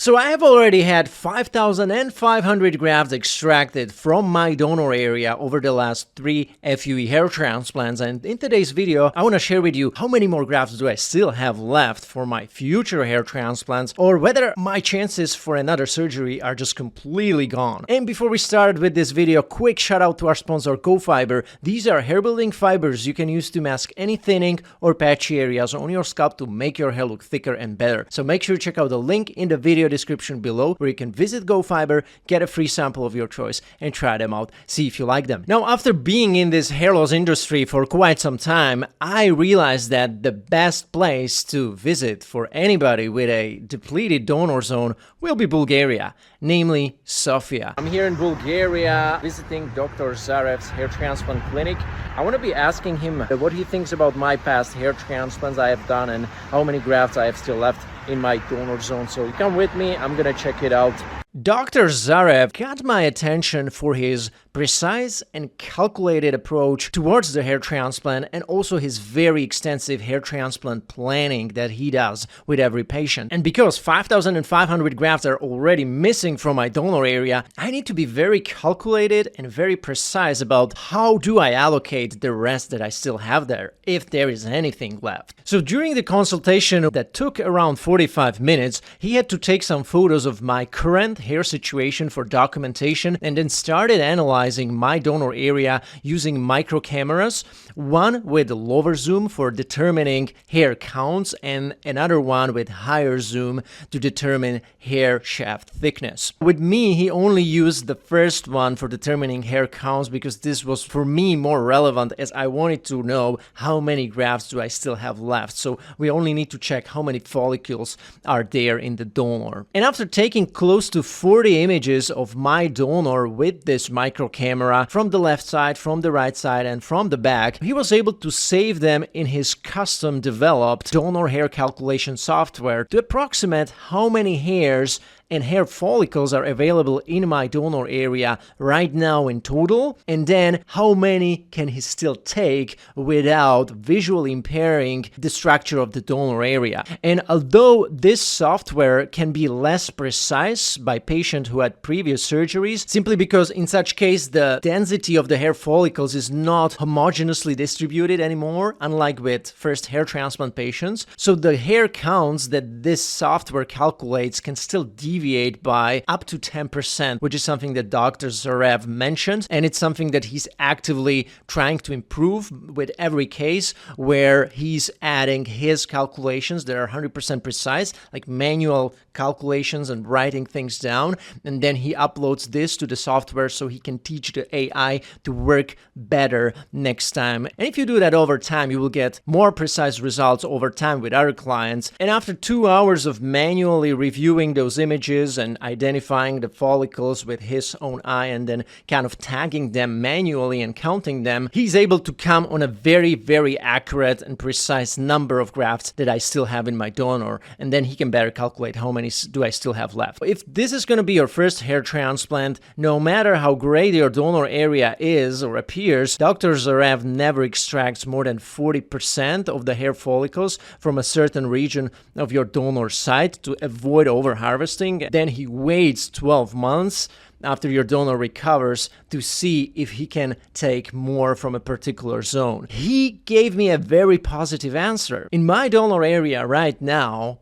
So I have already had 5,500 grafts extracted from my donor area over the last 3 FUE hair transplants, and in today's video I want to share with you how many more grafts do I still have left for my future hair transplants, or whether my chances for another surgery are just completely gone. And before we start with this video, quick shout out to our sponsor GoFiber. These are hair building fibers you can use to mask any thinning or patchy areas on your scalp to make your hair look thicker and better. So make sure to check out the link in the video description below where you can visit GoFiber, get a free sample of your choice and try them out, see if you like them. Now, after being in this hair loss industry for quite some time, I realized that the best place to visit for anybody with a depleted donor zone will be Bulgaria, namely Sofia. I'm here in Bulgaria visiting Dr. Zarev's hair transplant clinic. I want to be asking him what he thinks about my past hair transplants I have done and how many grafts I have still left in my donor zone. So come with me, I'm gonna check it out. Dr. Zarev got my attention for his precise and calculated approach towards the hair transplant, and also his very extensive hair transplant planning that he does with every patient. And because 5,500 grafts are already missing from my donor area, I need to be very calculated and very precise about how do I allocate the rest that I still have there, if there is anything left. So during the consultation that took around 45 minutes, he had to take some photos of my current hair situation for documentation, and then started analyzing my donor area using micro cameras, one with lower zoom for determining hair counts and another one with higher zoom to determine hair shaft thickness. With me, he only used the first one for determining hair counts because this was for me more relevant, as I wanted to know how many grafts do I still have left. So we only need to check how many follicles are there in the donor. And after taking close to 40 images of my donor with this micro camera from the left side, from the right side and from the back, he was able to save them in his custom developed donor hair calculation software to approximate how many hairs and hair follicles are available in my donor area right now in total, and then how many can he still take without visually impairing the structure of the donor area. And although this software can be less precise by patients who had previous surgeries, simply because in such case the density of the hair follicles is not homogeneously distributed anymore, unlike with first hair transplant patients, so the hair counts that this software calculates can still deviate by up to 10%, which is something that Dr. Zarev mentioned, and it's something that he's actively trying to improve with every case where he's adding his calculations that are 100% precise, like manual calculations and writing things down, and then he uploads this to the software so he can teach the AI to work better next time. And if you do that over time, you will get more precise results over time with other clients. And after 2 hours of manually reviewing those images and identifying the follicles with his own eye and then kind of tagging them manually and counting them, he's able to come on a very, very accurate and precise number of grafts that I still have in my donor, and then he can better calculate how many do I still have left. If this is going to be your first hair transplant, no matter how great your donor area is or appears, Dr. Zarev never extracts more than 40% of the hair follicles from a certain region of your donor site to avoid over-harvesting. Then he waits 12 months after your donor recovers to see if he can take more from a particular zone. He gave me a very positive answer. In my donor area right now,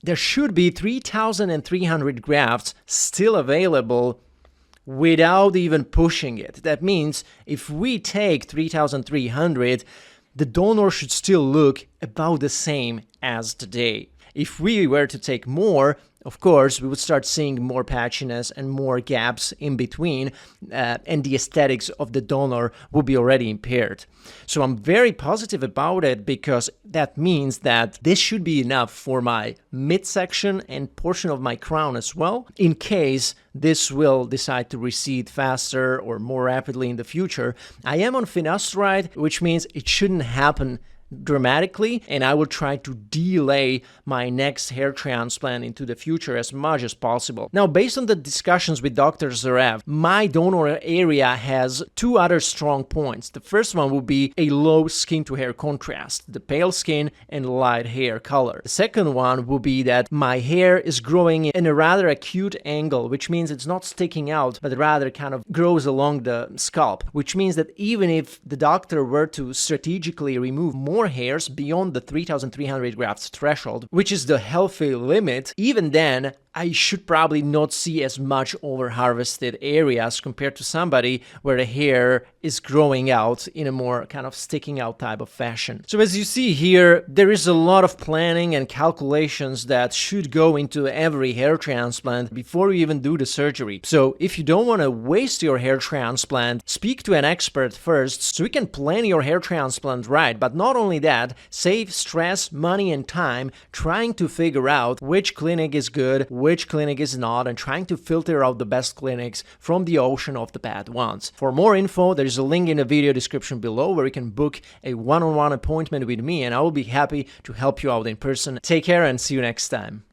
there should be 3,300 grafts still available without even pushing it. That means if we take 3,300, the donor should still look about the same as today. If we were to take more, of course, we would start seeing more patchiness and more gaps in between, and the aesthetics of the donor would be already impaired. So I'm very positive about it because that means that this should be enough for my midsection and portion of my crown as well, in case this will decide to recede faster or more rapidly in the future. I am on finasteride, which means it shouldn't happen dramatically, and I will try to delay my next hair transplant into the future as much as possible. Now, based on the discussions with Dr. Zarev, my donor area has two other strong points. The first one will be a low skin to hair contrast, the pale skin and light hair color. The second one will be that my hair is growing in a rather acute angle, which means it's not sticking out, but rather kind of grows along the scalp, which means that even if the doctor were to strategically remove more hairs beyond the 3,300 grafts threshold, which is the healthy limit, even then, I should probably not see as much over-harvested areas compared to somebody where the hair is growing out in a more kind of sticking out type of fashion. So as you see here, there is a lot of planning and calculations that should go into every hair transplant before you even do the surgery. So if you don't want to waste your hair transplant, speak to an expert first so you can plan your hair transplant right. But not only that, save stress, money, and time trying to figure out which clinic is good, which clinic is not, and trying to filter out the best clinics from the ocean of the bad ones. For more info, there's a link in the video description below where you can book a one-on-one appointment with me, and I will be happy to help you out in person. Take care and see you next time.